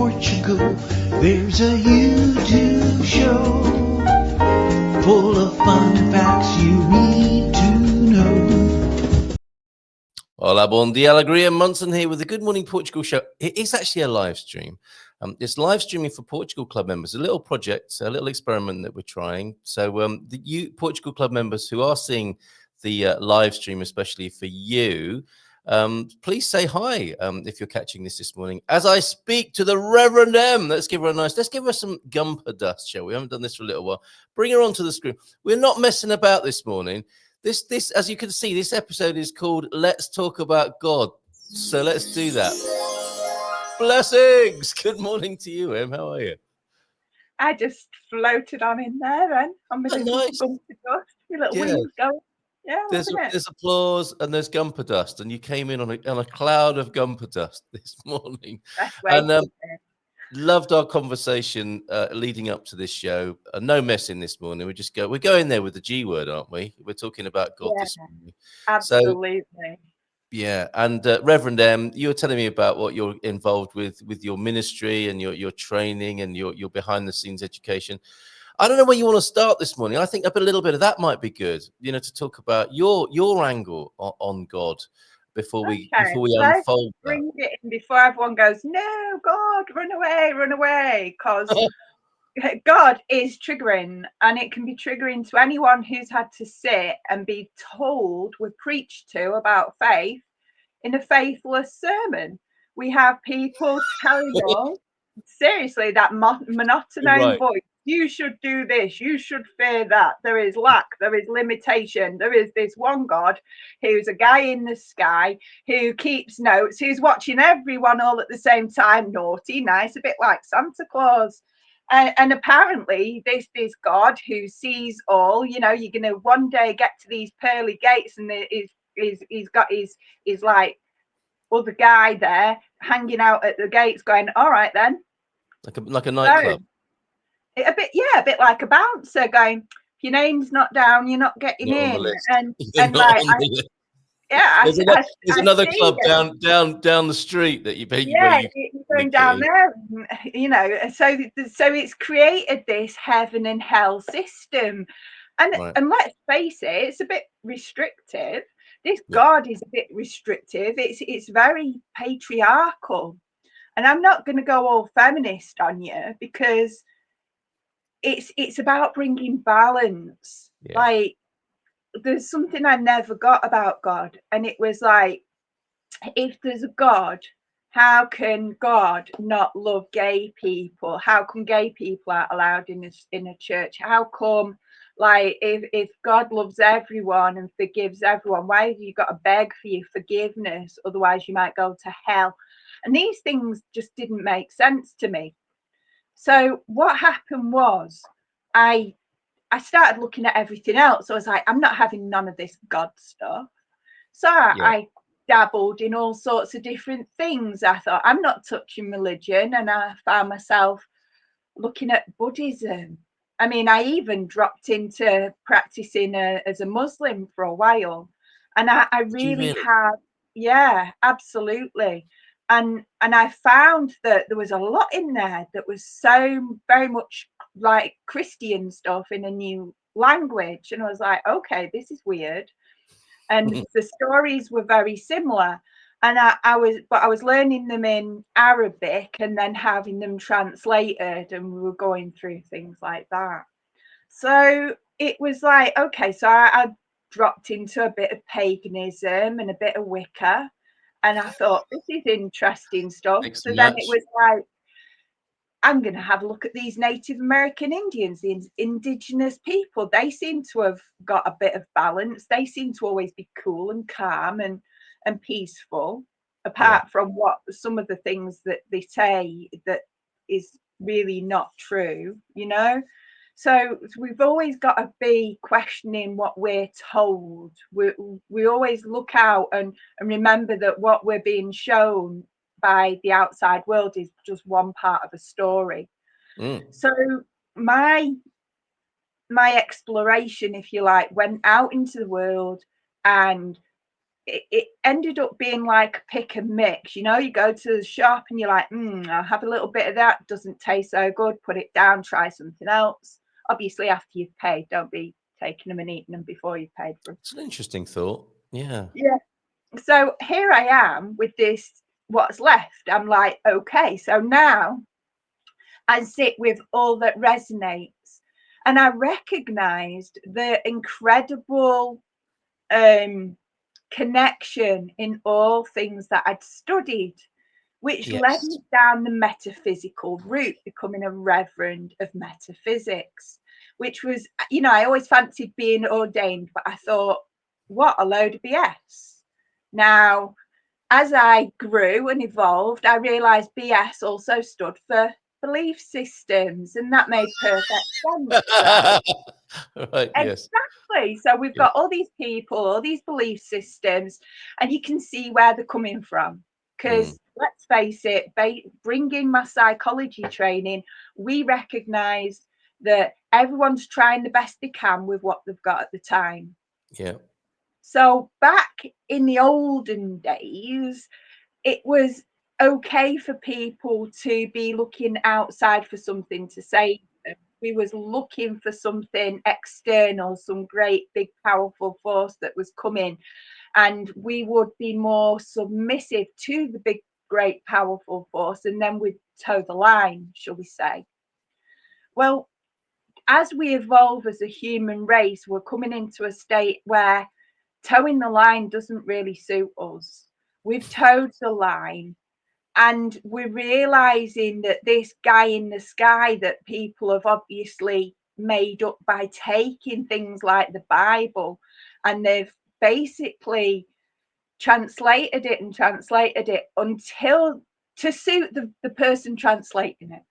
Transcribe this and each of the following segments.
Portugal, there's a YouTube show full of fun facts you need to know. Hola, bon dia, alegria. Munson here with the Good Morning Portugal Show. It is actually a live stream. It's live streaming for Portugal Club members, a little project, a little experiment that we're trying. So the Portugal Club members who are seeing the live stream, especially for you, please say hi if you're catching this morning. As I speak to the Rev Em, let's give her some gumper dust, shall we? We haven't done this for a little while. Bring her onto the screen. We're not messing about this morning. This, as you can see, this episode is called Let's Talk About God. So let's do that. Blessings. Good morning to you, Em. How are you? I just floated on in there then. On my little nice. gumper dust, my little wings going. Yeah, there's applause and there's gumper dust, and you came in on a cloud of gumper dust this morning. And loved our conversation leading up to this show. No messing this morning. We're going there with the G word, aren't we? We're talking about God this morning. Absolutely. Yeah, and Reverend M, you were telling me about what you're involved with your ministry and your training and your behind the scenes education. I don't know where you want to start this morning. I think a little bit of that might be good, to talk about your angle on God before we unfold that. Bring it in before everyone goes, no, God, run away, because God is triggering, and it can be triggering to anyone who's had to sit and be told, we're preached to about faith in a faithless sermon. We have people telling us, seriously, that monotone voice, you should do this, you should fear that, there is lack, there is limitation, there is this one God who's a guy in the sky who keeps notes, who's watching everyone all at the same time, naughty, nice, a bit like Santa Claus. And apparently this God who sees all, you're going to one day get to these pearly gates, and he's got his like other guy there hanging out at the gates going, all right then. Like a nightclub. So, a bit like a bouncer going, if your name's not down, you're not getting in. There's another club down the street that you you're going down there, so it's created this heaven and hell system, and let's face it, it's a bit restrictive. This God is a bit restrictive. It's very patriarchal, and I'm not going to go all feminist on you, because it's about bringing balance. Like, there's something I never got about God, and it was like, if there's a God, how can God not love gay people? How come gay people aren't allowed in a church? How come, like, if God loves everyone and forgives everyone, why have you got to beg for your forgiveness? Otherwise you might go to hell. And these things just didn't make sense to me. So what happened was, I started looking at everything else. So I was like, I'm not having none of this God stuff. So I dabbled in all sorts of different things. I thought, I'm not touching religion, and I found myself looking at Buddhism. I mean, I even dropped into practicing as a Muslim for a while, and I really have, absolutely. And I found that there was a lot in there that was so very much like Christian stuff in a new language, and I was like, okay, this is weird. And the stories were very similar, and I was learning them in Arabic and then having them translated, and we were going through things like that. So it was like, okay, so I dropped into a bit of paganism and a bit of Wicca, and I thought, this is interesting stuff. So then it was like, I'm going to have a look at these Native American Indians, the indigenous people. They seem to have got a bit of balance. They seem to always be cool and calm and peaceful, apart from what some of the things that they say that is really not true, So we've always got to be questioning what we're told. We always look out and remember that what we're being shown by the outside world is just one part of a story. So my exploration, if you like, went out into the world and it ended up being like pick and mix. You know, you go to the shop and you're like, I'll have a little bit of that. Doesn't taste so good. Put it down. Try something else. Obviously, after you've paid, don't be taking them and eating them before you've paid for them. It's an interesting thought. Yeah. Yeah. So here I am with this, what's left. I'm like, okay, so now I sit with all that resonates. And I recognized the incredible connection in all things that I'd studied, which led Yes. me down the metaphysical route, becoming a reverend of metaphysics, which was, you know, I always fancied being ordained, but I thought, what a load of BS. Now, as I grew and evolved, I realized BS also stood for belief systems, and that made perfect sense, right? Right. Yes. Exactly. So we've got all these people, all these belief systems, and you can see where they're coming from. Because let's face it, bringing my psychology training, we recognize that everyone's trying the best they can with what they've got at the time. Yeah. So back in the olden days, it was okay for people to be looking outside for something to save them. We was looking for something external, some great big powerful force that was coming, and we would be more submissive to the big great powerful force, and then we'd toe the line, shall we say. Well, as we evolve as a human race, we're coming into a state where towing the line doesn't really suit us. We've towed the line, and we're realizing that this guy in the sky that people have obviously made up by taking things like the Bible, and they've basically translated it until to suit the person translating it.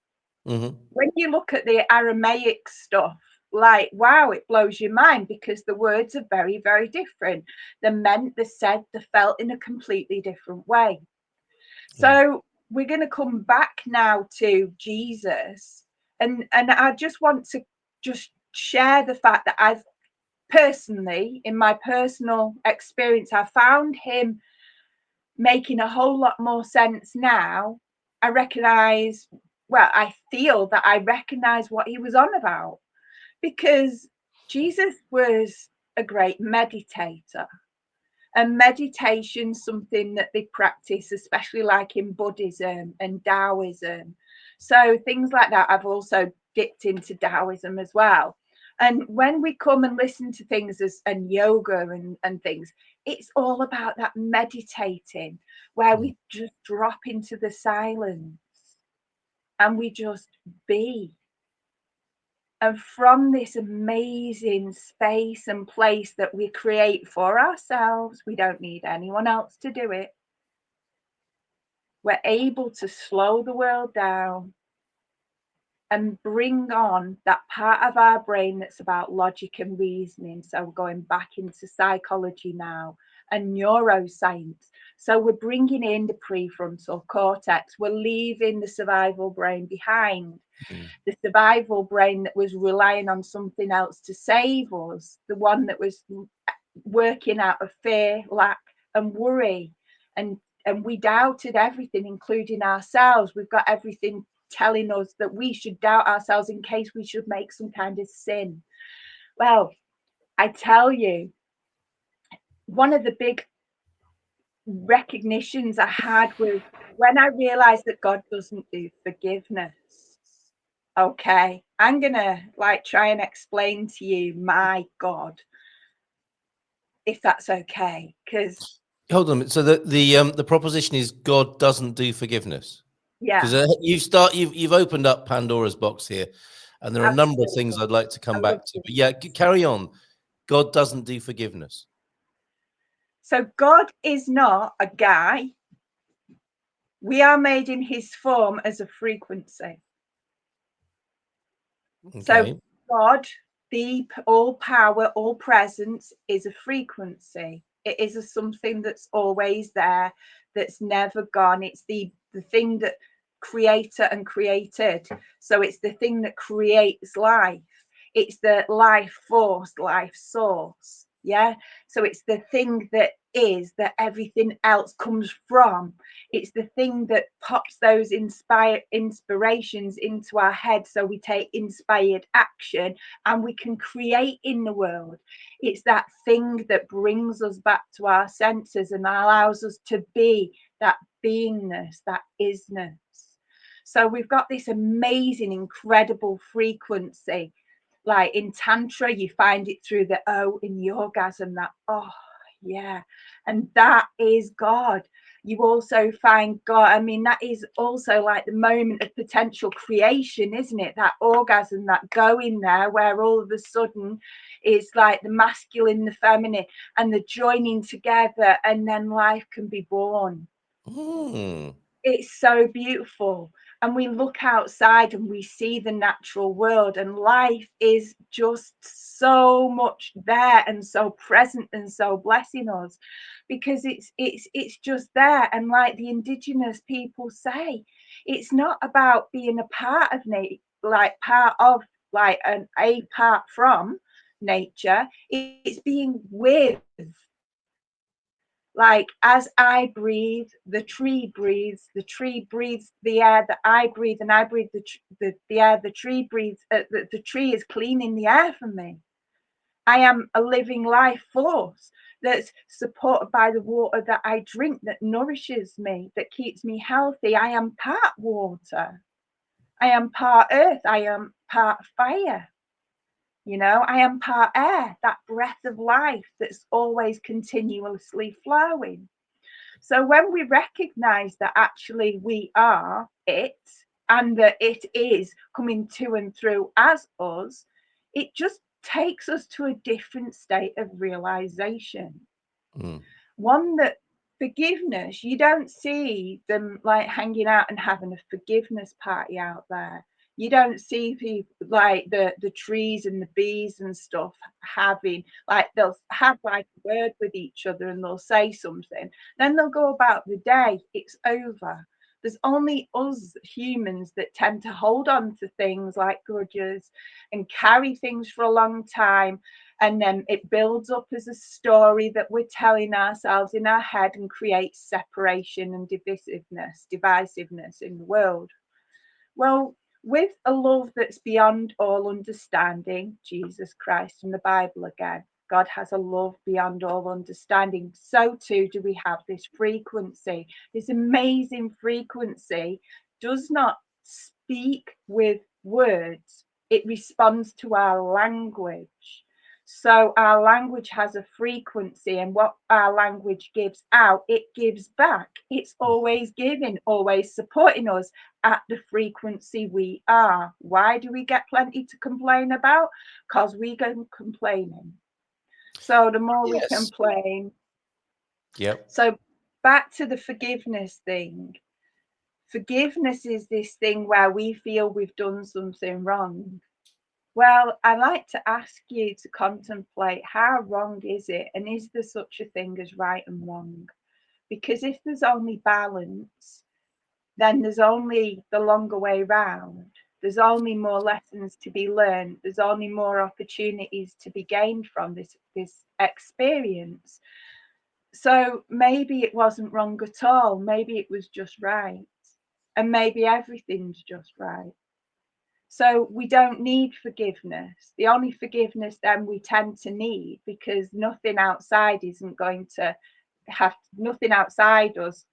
When you look at the Aramaic stuff, like, wow, it blows your mind, because the words are very, very different. They're meant, they're said, they're felt in a completely different way. So we're going to come back now to Jesus, and I just want to just share the fact that I've personally, in my personal experience, I found him making a whole lot more sense now. I recognize, well, I feel that I recognize what he was on about, because Jesus was a great meditator. And meditation, something that they practice, especially like in Buddhism and Taoism. So things like that, I've also dipped into Taoism as well. And when we come and listen to things and yoga and things, it's all about that meditating, where we just drop into the silence and we just be. And from this amazing space and place that we create for ourselves, we don't need anyone else to do it. We're able to slow the world down and bring on that part of our brain that's about logic and reasoning. So we're going back into psychology now and neuroscience. So we're bringing in the prefrontal cortex. We're leaving the survival brain behind. The survival brain that was relying on something else to save us, the one that was working out of fear, lack, and worry. And we doubted everything, including ourselves. We've got everything telling us that we should doubt ourselves in case we should make some kind of sin. Well, I tell you, one of the big recognitions I had was when I realized that God doesn't do forgiveness. Okay, I'm gonna like try and explain to you my God, if that's okay, because Hold on. So the proposition is God doesn't do forgiveness, yeah, because you've opened up Pandora's box here, and there are a number of things I'd like to come back to. But yeah, carry on. God doesn't do forgiveness. So God is not a guy. We are made in his form as a frequency. Okay. So God, the all power, all presence, is a frequency. It is something that's always there, that's never gone. It's the thing that creator and created. So it's the thing that creates life. It's the life force, life source. Yeah. So it's the thing that is, that everything else comes from. It's the thing that pops those inspirations into our head, so we take inspired action and we can create in the world. It's that thing that brings us back to our senses and allows us to be that beingness, that isness. So we've got this amazing, incredible frequency. Like in Tantra, you find it through the O in the orgasm, that, oh, yeah. And that is God. You also find God. I mean, that is also like the moment of potential creation, isn't it? That orgasm, that going there, where all of a sudden it's like the masculine, the feminine, and the joining together, and then life can be born. It's so beautiful. And we look outside and we see the natural world, and life is just so much there and so present and so blessing us, because it's just there. And like the indigenous people say, it's not about being a part of nature, like part of, like a part from nature. It's being with. Like, as I breathe, the tree breathes the air that I breathe, and I breathe the air the tree breathes. The tree is cleaning the air for me. I am a living life force that's supported by the water that I drink, that nourishes me, that keeps me healthy. I am part water. I am part earth. I am part fire. You know, I am part air, that breath of life that's always continuously flowing. So when we recognize that actually we are it, and that it is coming to and through as us, it just takes us to a different state of realization. One that forgiveness, you don't see them like hanging out and having a forgiveness party out there. You don't see people like the trees and the bees and stuff having, like, they'll have like a word with each other and they'll say something, then they'll go about the day, it's over. There's only us humans that tend to hold on to things like grudges and carry things for a long time, and then it builds up as a story that we're telling ourselves in our head and creates separation and divisiveness in the world. Well, with a love that's beyond all understanding, Jesus Christ in the Bible again, God has a love beyond all understanding. So too do we have this frequency. This amazing frequency does not speak with words, it responds to our language. So our language has a frequency, and what our language gives out, it gives back. It's always giving, always supporting us at the frequency we are. Why do we get plenty to complain about? Because we go complaining. So the more we complain. Yep. So back to the forgiveness thing. Forgiveness is this thing where we feel we've done something wrong. Well, I like to ask you to contemplate, how wrong is it? And is there such a thing as right and wrong? Because if there's only balance, then there's only the longer way round. There's only more lessons to be learned. There's only more opportunities to be gained from this experience. So maybe it wasn't wrong at all. Maybe it was just right. And maybe everything's just right. So we don't need forgiveness. The only forgiveness then we tend to need, because nothing outside isn't going to have, nothing outside us,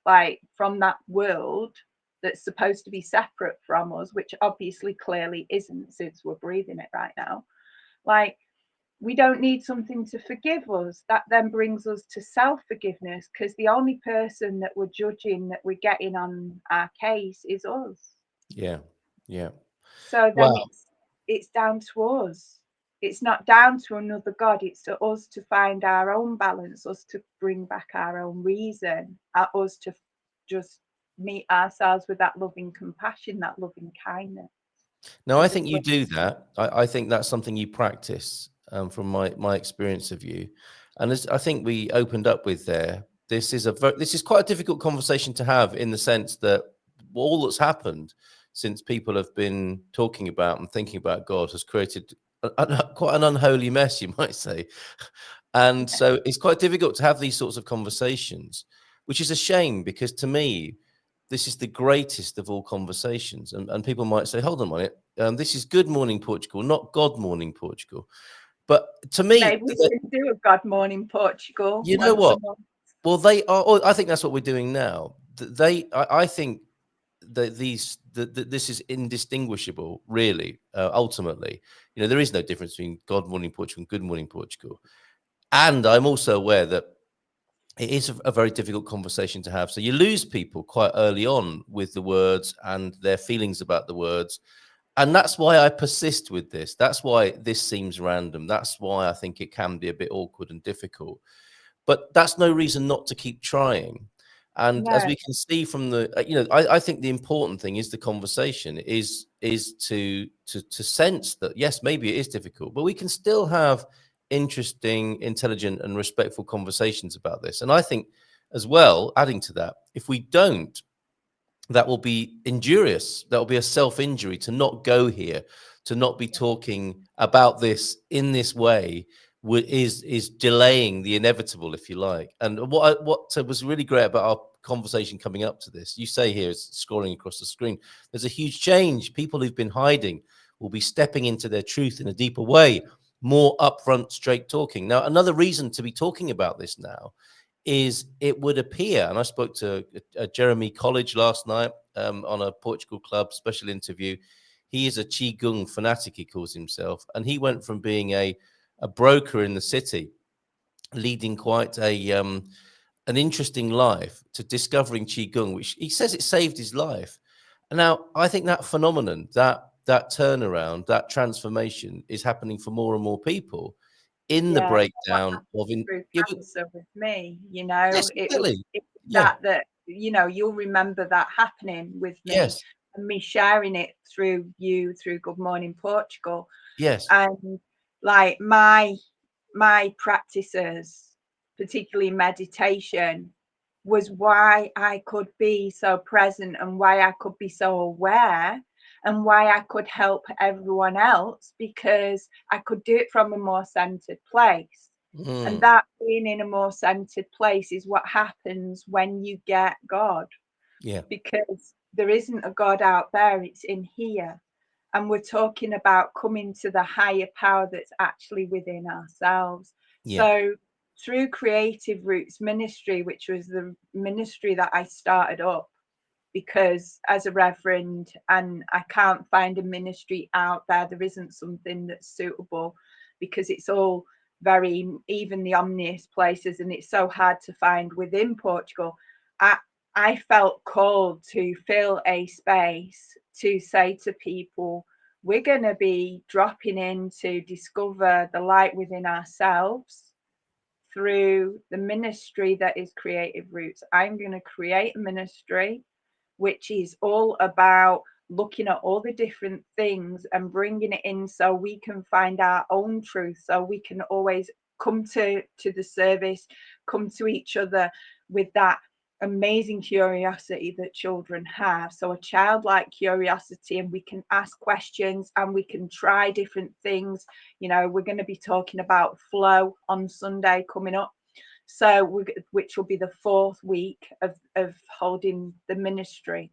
like from that world that's supposed to be separate from us, which obviously clearly isn't, since we're breathing it right now. Like, we don't need something to forgive us. That then brings us to self-forgiveness, because the only person that we're judging, that we're getting on our case, is us. Yeah. Yeah. So then it's down to us. It's not down to another God. It's to us to find our own balance, us to bring back our own reason, us to just meet ourselves with that loving compassion, that loving kindness. No, I think you do that. I think that's something you practice, from my experience of you. And as I think we opened up with there, this is quite a difficult conversation to have, in the sense that all that's happened since people have been talking about and thinking about God has created quite an unholy mess, you might say. And so it's quite difficult to have these sorts of conversations, which is a shame, because to me, this is the greatest of all conversations. And people might say, hold on a minute, this is Good Morning Portugal, not God Morning Portugal. But to me, maybe we can do a God Morning Portugal. you know what? Well, they are. I think that's what we're doing now. I think that this is indistinguishable, really. Ultimately, there is no difference between God Morning Portugal and Good Morning Portugal. And I'm also aware that it is a very difficult conversation to have. So you lose people quite early on with the words and their feelings about the words. And that's why I persist with this. That's why this seems random. That's why I think it can be a bit awkward and difficult. But that's no reason not to keep trying. And as we can see from the, I think the important thing is the conversation is to sense that, yes, maybe it is difficult, but we can still have interesting, intelligent, and respectful conversations about this. And I think as well, adding to that, if we don't, that will be injurious. That will be a self-injury to not go here, to not be talking about this in this way, is delaying the inevitable, if you like. And what was really great about our conversation coming up to this, you say here, is scrolling across the screen, there's a huge change. People who've been hiding will be stepping into their truth in a deeper way, more upfront, straight talking. Now, another reason to be talking about this now is it would appear, and I spoke to Jeremy College last night on a Portugal Club special interview. He is a Qigong fanatic, he calls himself, and he went from being a broker in the city, leading quite an interesting life, to discovering Qigong, which he says it saved his life. And now I think that phenomenon, that turnaround, that transformation is happening for more and more people in the breakdown of cancer with me, yes, it really. was that you'll remember that happening with me, yes, and me sharing it through Good Morning Portugal. yes, And like my practices, particularly meditation, was why I could be so present, and why I could be so aware, and why I could help everyone else, because I could do it from a more centered place. And that being in a more centered place is what happens when you get God. yeah, Because there isn't a God out there, it's in here. And we're talking about coming to the higher power that's actually within ourselves. yeah. So through Creative Roots Ministry, which was the ministry that I started up, because as a reverend, and I can't find a ministry out there isn't something that's suitable, because it's all very, even the omnious places, and it's so hard to find within Portugal. I felt called to fill a space to say to people, we're going to be dropping in to discover the light within ourselves through the ministry that is Creative Roots. I'm going to create a ministry which is all about looking at all the different things and bringing it in, so we can find our own truth, so we can always come to the service, come to each other with that amazing curiosity that children have. So a childlike curiosity, and we can ask questions and we can try different things. We're going to be talking about flow on Sunday coming up, so which will be the 4th week of holding the ministry.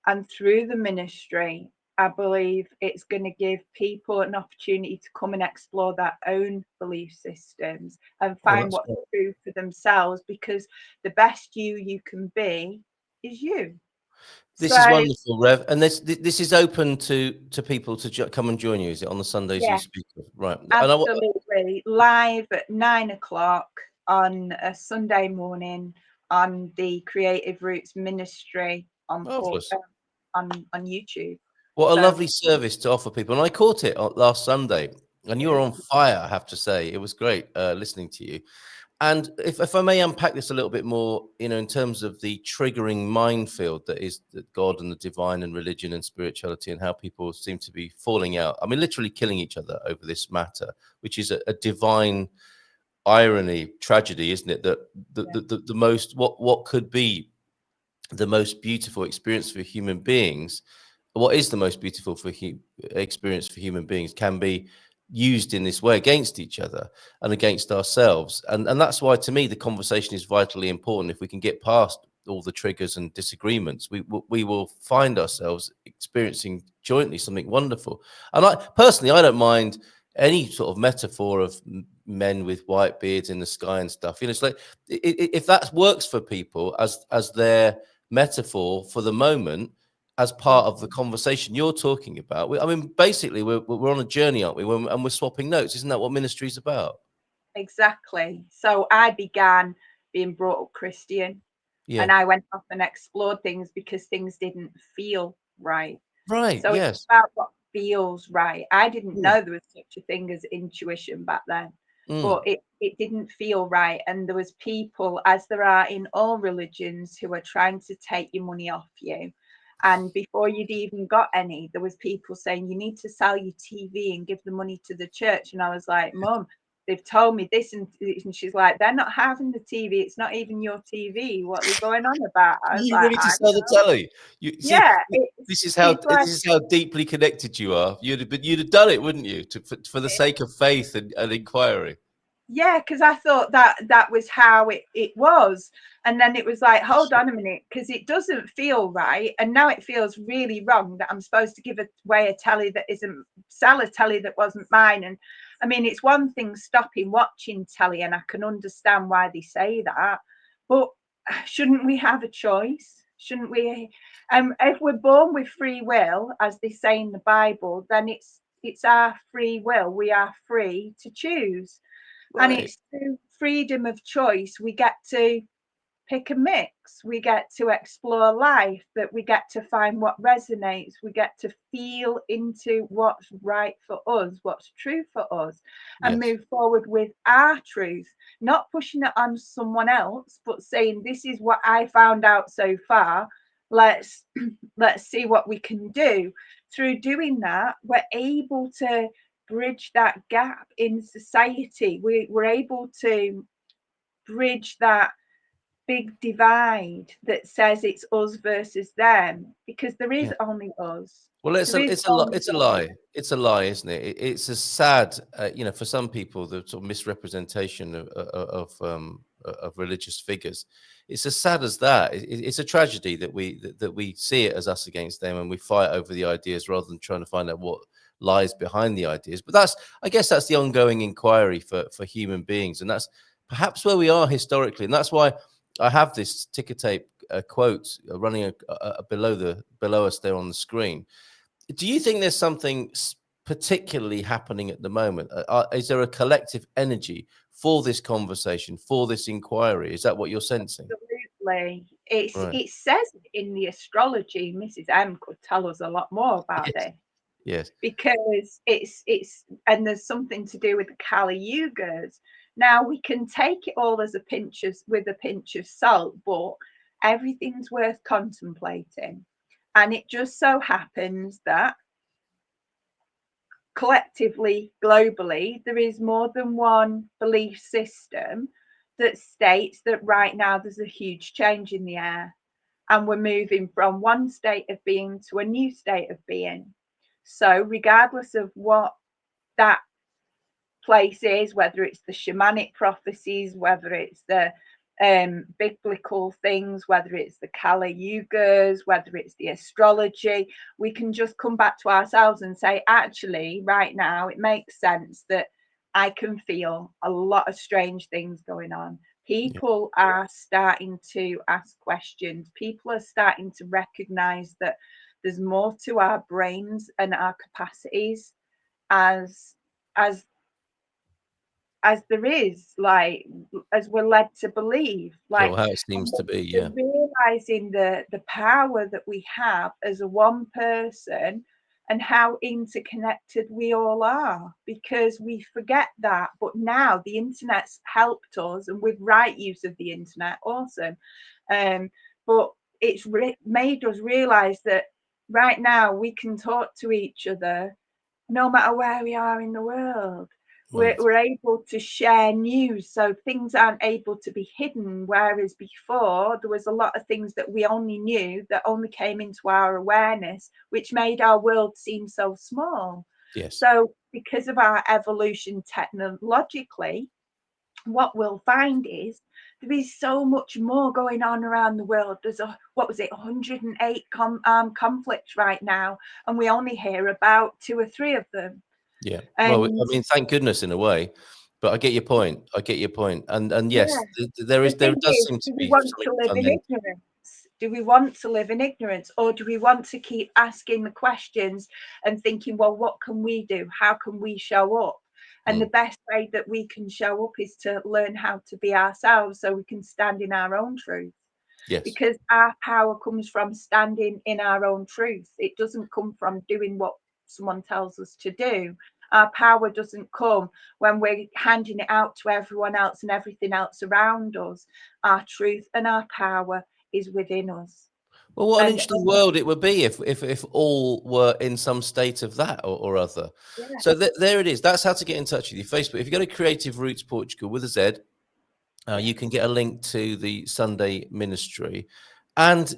And through the ministry, I believe it's going to give people an opportunity to come and explore their own belief systems and find what's true for themselves, because the best you can be is you. This is wonderful, Rev. And this is open to people to come and join you, is it, on the Sundays you speak of? Right. Absolutely. Live at 9:00 on a Sunday morning on the Creative Roots Ministry on YouTube. What a lovely service to offer people. And I caught it last Sunday, and you were on fire, I have to say. It was great listening to you. And if I may unpack this a little bit more, in terms of the triggering minefield that is God and the divine and religion and spirituality, and how people seem to be falling out. I mean, literally killing each other over this matter, which is a divine irony, tragedy, isn't it? That the most, what could be the most beautiful experience for human beings, what is the most beautiful experience for human beings, can be used in this way against each other and against ourselves. And that's why, to me, the conversation is vitally important. If we can get past all the triggers and disagreements, we will find ourselves experiencing jointly something wonderful. And I personally, I don't mind any sort of metaphor of men with white beards in the sky and stuff. You know, it's like if that works for people as their metaphor for the moment, as part of the conversation you're talking about. I mean, basically, we're on a journey, aren't we? And we're swapping notes. Isn't that what ministry is about? Exactly. So I began being brought up Christian, and I went off and explored things because things didn't feel right. Right. So Yes. it's about what feels right. I didn't know there was such a thing as intuition back then, but it didn't feel right. And there was people, as there are in all religions, who are trying to take your money off you. And before you'd even got any, there was people saying you need to sell your TV and give the money to the church. And I was like, Mum, they've told me this, and she's like, they're not having the TV. It's not even your TV. What are they going on about? I was You like, ready to sell the telly? You see, yeah, this is it's like, how deeply connected you are. You'd have done it, wouldn't you, for the sake of faith and inquiry? Yeah, because I thought that was how it was. And then it was like, hold on a minute, because it doesn't feel right. And now it feels really wrong that I'm supposed to give away a telly that isn't, sell a telly that wasn't mine. And I mean, it's one thing stopping watching telly, and I can understand why they say that. But shouldn't we have a choice? Shouldn't we? If we're born with free will, as they say in the Bible, then it's our free will. We are free to choose. And Right. it's through freedom of choice we get to pick a mix, we get to explore life, that we get to find what resonates, we get to feel into what's right for us, what's true for us, and Yes. move forward with our truth, not pushing it on someone else, but saying, this is what I found out so far, let's see what we can do. Through doing that, we're able to bridge that gap in society. We're able to bridge that big divide that says it's us versus them, because there is Yeah. only us. Well, it's There a is it's a only it's a us. lie. It's a lie, isn't it? It's a sad, you know, for some people, the sort of misrepresentation of religious figures. It's as sad as that. It's a tragedy that we see it as us against them, and we fight over the ideas rather than trying to find out what lies behind the ideas. But I guess that's the ongoing inquiry for human beings, and that's perhaps where we are historically, and that's why I have this ticker tape quote running below us there on the screen. Do you think there's something particularly happening at the moment? Is there a collective energy for this conversation, for this inquiry? Is that what you're sensing? Absolutely. Right. It says in the astrology, Mrs. M could tell us a lot more about Yes. this, Yes. because it's and there's something to do with the Kali Yugas. Now we can take it all as with a pinch of salt, but everything's worth contemplating. And it just so happens that collectively, globally, there is more than one belief system that states that right now there's a huge change in the air, and we're moving from one state of being to a new state of being. So, regardless of what that place is, whether it's the shamanic prophecies, whether it's the biblical things, whether it's the Kali Yugas, whether it's the astrology, we can just come back to ourselves and say, actually, right now, it makes sense that I can feel a lot of strange things going on. Yeah. People are starting to ask questions. People are starting to recognize that there's more to our brains and our capacities as as there is, like, as we're led to believe, Yeah. like, Well, how it seems to be. Yeah. realizing the power that we have as a one person, and how interconnected we all are, because we forget that. But now the internet's helped us, and with right use of the internet, awesome. But it's made us realize that right now we can talk to each other no matter where we are in the world. Right. We're able to share news, so things aren't able to be hidden. Whereas before, there was a lot of things that we only knew, that only came into our awareness, which made our world seem so small. Yes. So because of our evolution technologically, what we'll find is there is so much more going on around the world. There's 108 conflicts right now, and we only hear about 2 or 3 of them. Yeah. Well, I And mean, thank goodness in a way, but I get your point. I get your point. And yeah, yes, there the there thing does is, seem to do we be want something to live in fundamental. ignorance? Do we want to live in ignorance, or do we want to keep asking the questions and thinking, well, what can we do? How can we show up? And the best way that we can show up is to learn how to be ourselves so we can stand in our own truth. Yes. Because our power comes from standing in our own truth. It doesn't come from doing what someone tells us to do. Our power doesn't come when we're handing it out to everyone else and everything else around us. Our truth and our power is within us. Well, what an And interesting world it would be if all were in some state of that or other. yeah, So there it is. That's how to get in touch with you. Facebook. If you go to Creative Roots Portugal with a Z, you can get a link to the Sunday ministry. And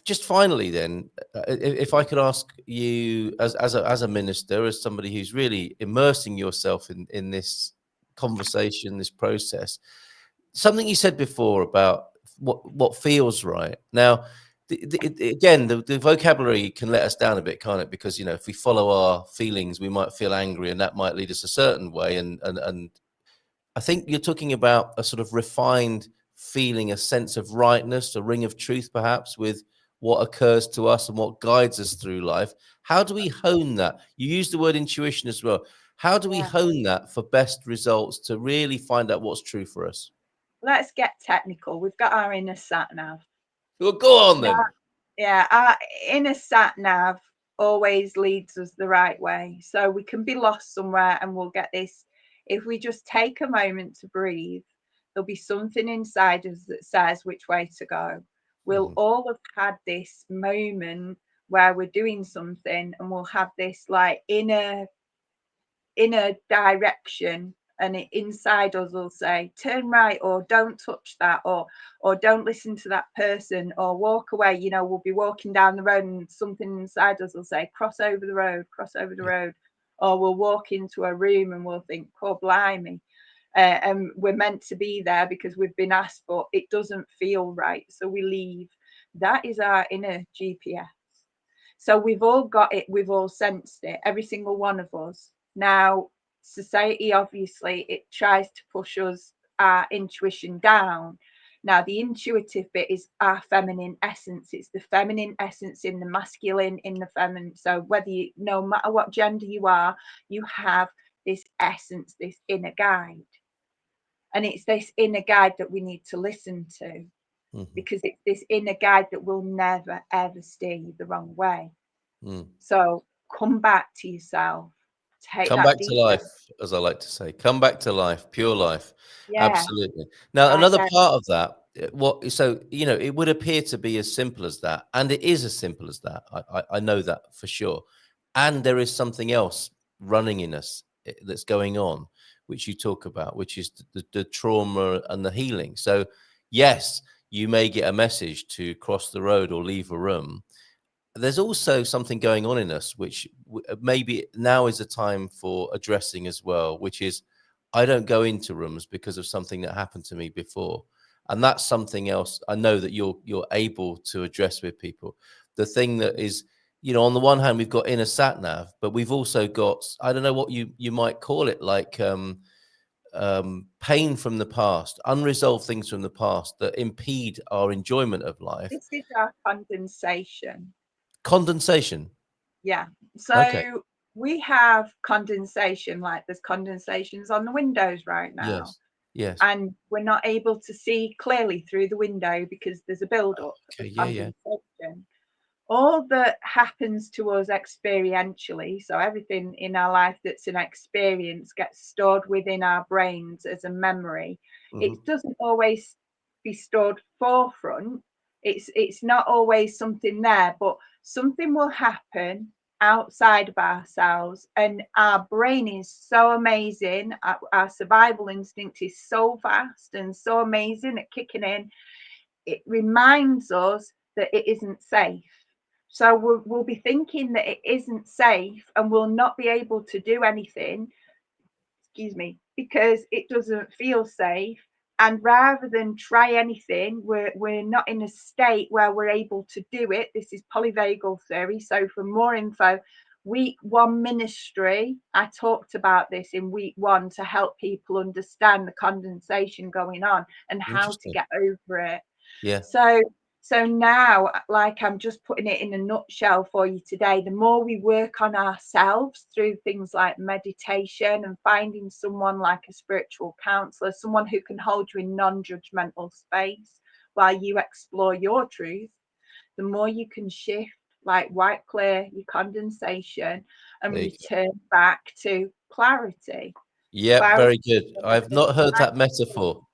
just finally, then, if I could ask you, as a minister, as somebody who's really immersing yourself in this conversation, this process, something you said before about what feels right. Now, again, the vocabulary can let us down a bit, can't it? Because if we follow our feelings, we might feel angry, and that might lead us a certain way. And I think you're talking about a sort of refined feeling, a sense of rightness, a ring of truth, perhaps, with what occurs to us and what guides us through life. How do we hone that? You use the word intuition as well. How do we yeah. hone that for best results to really find out what's true for us? Let's get technical. We've got our inner sat nav. Well, go on Now, then. yeah, our inner sat nav always leads us the right way. So we can be lost somewhere and we'll get this. If we just take a moment to breathe, there'll be something inside us that says which way to go. We'll Mhm. all have had this moment where we're doing something and we'll have this like inner direction, and inside us will say turn right, or don't touch that, or don't listen to that person, or walk away. We'll be walking down the road and something inside us will say cross over the road, cross over the Yeah. road. Or we'll walk into a room and we'll think, oh blimey, and we're meant to be there because we've been asked, but it doesn't feel right, so we leave. That is our inner GPS. So we've all got it, we've all sensed it, every single one of us. Now, society, obviously, it tries to push us, our intuition down. Now, the intuitive bit is our feminine essence. It's the feminine essence in the masculine, in the feminine. So whether no matter what gender you are, you have this essence, this inner guide. And it's this inner guide that we need to listen to, Mhm. because it's this inner guide that will never, ever steer you the wrong way. Mm. So come back to yourself. Take Come that back to deep life, breath. as I like to say. Come back to life, pure life. Yeah, Absolutely. Now, right another there. part of that, so it would appear to be as simple as that, and it is as simple as that. I know that for sure. And there is something else running in us that's going on, which you talk about, which is the trauma and the healing. So, yes, you may get a message to cross the road or leave a room. There's also something going on in us, which maybe now is a time for addressing as well, which is I don't go into rooms because of something that happened to me before. And that's something else I know that you're able to address with people. The thing that is, on the one hand, we've got inner sat nav, but we've also got, I don't know what you might call it, like pain from the past, unresolved things from the past that impede our enjoyment of life. This is our condensation. Condensation. Yeah. Okay. So we have condensation, like there's condensations on the windows right now. Yes. Yes. And we're not able to see clearly through the window because there's a build-up of Okay. Yeah. Yeah. condensation. All that happens to us experientially, so everything in our life that's an experience gets stored within our brains as a memory. It Hmm. doesn't always be stored forefront. It's not always something there, but something will happen outside of ourselves, and our brain is so amazing. Our survival instinct is so fast and so amazing at kicking in. It reminds us that it isn't safe. So we'll be thinking that it isn't safe and we'll not be able to do anything, excuse me, because it doesn't feel safe. And rather than try anything, we're not in a state where we're able to do it. This is polyvagal theory. So for more info, week 1 ministry, I talked about this in week 1 to help people understand the condensation going on and how to get over it. Yeah. So now, like, I'm just putting it in a nutshell for you today. The more we work on ourselves through things like meditation and finding someone like a spiritual counselor, someone who can hold you in non-judgmental space while you explore your truth, the more you can shift, like wipe clear your condensation and return back to clarity. Yeah, very good. I've Clarity, not heard that metaphor.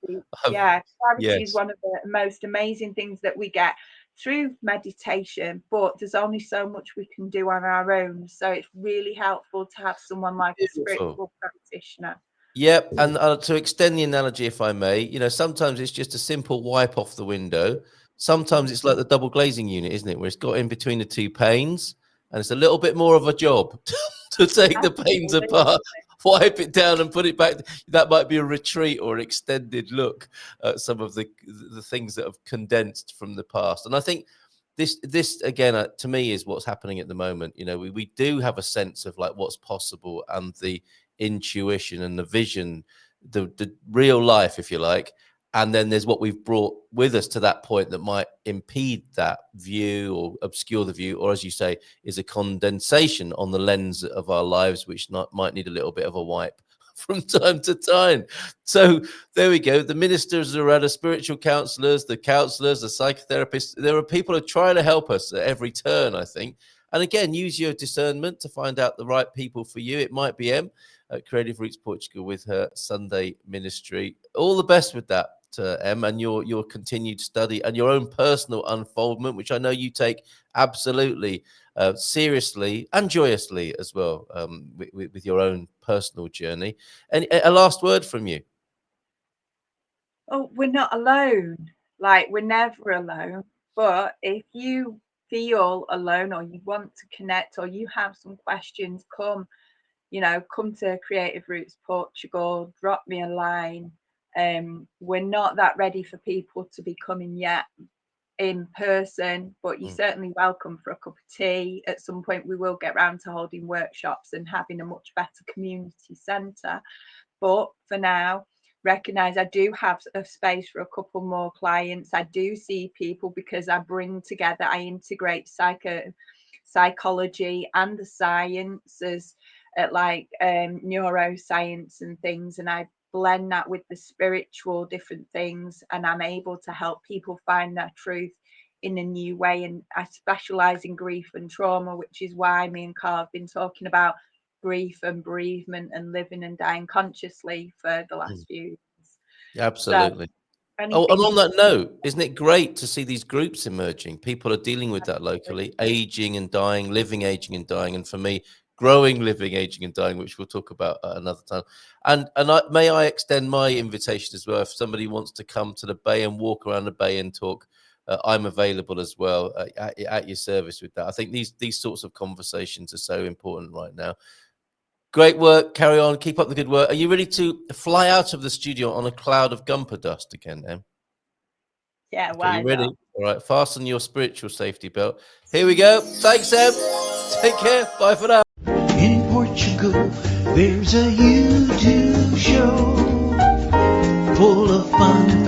yeah, clarity is Yes. one of the most amazing things that we get through meditation, but there's only so much we can do on our own. So it's really helpful to have someone like a spiritual practitioner. Yep, and to extend the analogy, if I may, you know, sometimes it's just a simple wipe off the window. Sometimes it's like the double glazing unit, isn't it, where it's got in between the two panes, and it's a little bit more of a job to take the panes apart, wipe it down, and put it back. That might be a retreat or an extended look at some of the things that have condensed from the past. And I think this again, to me, is what's happening at the moment. You know, we do have a sense of like what's possible and the intuition and the vision, the real life, if you like. And then there's what we've brought with us to that point that might impede that view or obscure the view, or as you say, is a condensation on the lens of our lives, which might need a little bit of a wipe from time to time. So there we go. The ministers are the spiritual counselors, the psychotherapists. There are people who are trying to help us at every turn, I think. And again, use your discernment to find out the right people for you. It might be Em at Creative Roots Portugal with her Sunday ministry. All the best with that, Em, and your continued study and your own personal unfoldment, which I know you take absolutely seriously and joyously as well, with your own personal journey. And a last word from you. Oh, we're not alone. Like, we're never alone. But if you feel alone or you want to connect or you have some questions, come to Creative Roots Portugal, drop me a line. We're not that ready for people to be coming yet in person, but you're certainly welcome for a cup of tea. At some point we will get round to holding workshops and having a much better community centre. But for now, recognize I do have a space for a couple more clients. I do see people because I bring together, I integrate psychology and the sciences at neuroscience and things, and I blend that with the spiritual different things, and I'm able to help people find their truth in a new way. And I specialize in grief and trauma, which is why me and Carl have been talking about grief and bereavement and living and dying consciously for the last few years. Absolutely. And on that note, isn't it great to see these groups emerging? People are dealing with that locally, aging and dying, living, aging and dying, and for me, growing, living, aging and dying, which we'll talk about another time. And may I extend my invitation as well. If somebody wants to come to the Bay and walk around the Bay and talk, I'm available as well at your service with that. I think these sorts of conversations are so important right now. Great work. Carry on. Keep up the good work. Are you ready to fly out of the studio on a cloud of gumper dust again, Em? Yeah, okay, you ready? All right. Fasten your spiritual safety belt. Here we go. Thanks, Em. Take care. Bye for now. In Portugal, there's a YouTube show full of fun